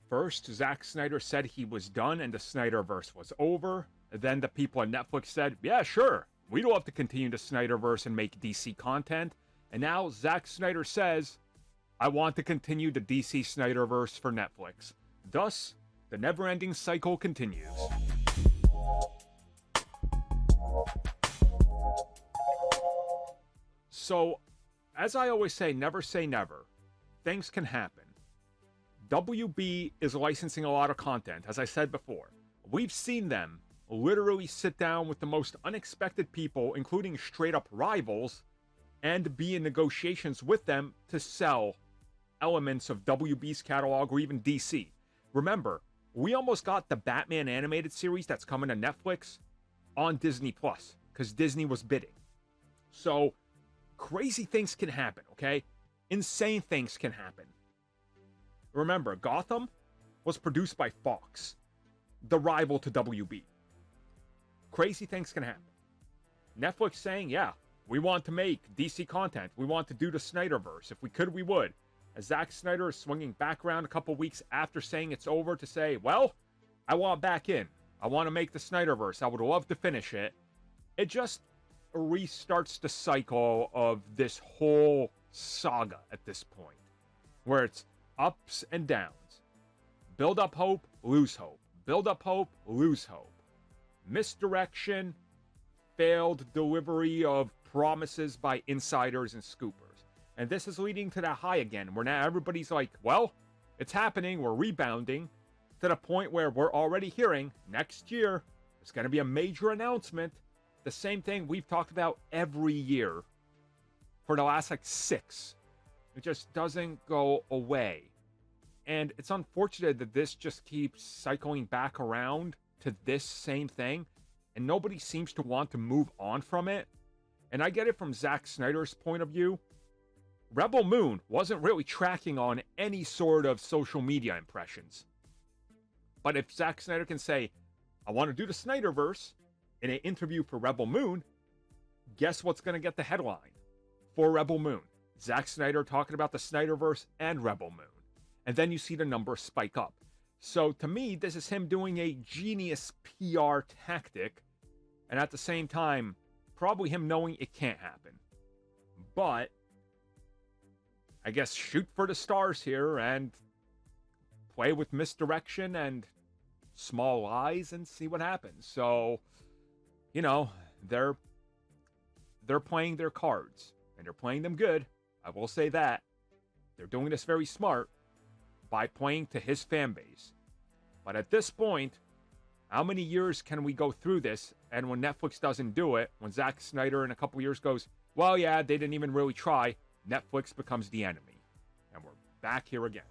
First, Zack Snyder said he was done and the SnyderVerse was over. Then the people at Netflix said, yeah, sure, we'd love to continue the SnyderVerse and make DC content. And now Zack Snyder says, I want to continue the DC SnyderVerse for Netflix. Thus, the never-ending cycle continues. So, as I always say never. Things can happen. WB is licensing a lot of content, as I said before. We've seen them literally sit down with the most unexpected people, including straight-up rivals, and be in negotiations with them to sell elements of WB's catalog or even DC. Remember, we almost got the Batman animated series that's coming to Netflix on Disney Plus, because Disney was bidding. So, crazy things can happen, okay? Insane things can happen. Remember, Gotham was produced by Fox, the rival to WB. Crazy things can happen. Netflix saying, yeah, we want to make DC content. We want to do the SnyderVerse. If we could, we would. As Zack Snyder is swinging back around a couple weeks after saying it's over to say, well, I want back in. I want to make the SnyderVerse. I would love to finish it. It just restarts the cycle of this whole saga at this point, where it's ups and downs. Build up hope, lose hope. Build up hope, lose hope. Misdirection, failed delivery of promises by insiders and scoopers. And this is leading to that high again, where now everybody's like, well, it's happening, we're rebounding, to the point where we're already hearing next year there's going to be a major announcement. The same thing we've talked about every year for the last like 6. It just doesn't go away. And it's unfortunate that this just keeps cycling back around to this same thing, and nobody seems to want to move on from it. And I get it from Zack Snyder's point of view. Rebel Moon wasn't really tracking on any sort of social media impressions. But if Zack Snyder can say, I want to do the SnyderVerse in an interview for Rebel Moon, guess what's going to get the headline for Rebel Moon? Zack Snyder talking about the SnyderVerse and Rebel Moon. And then you see the numbers spike up. So to me, this is him doing a genius PR tactic. And at the same time, probably him knowing it can't happen. But I guess shoot for the stars here and play with misdirection and small lies and see what happens. So, you know, they're playing their cards, and they're playing them good. I will say that. They're doing this very smart by playing to his fan base. But at this point, how many years can we go through this? And when Netflix doesn't do it, when Zack Snyder in a couple years goes, well, yeah, they didn't even really try, Netflix becomes the enemy. And we're back here again.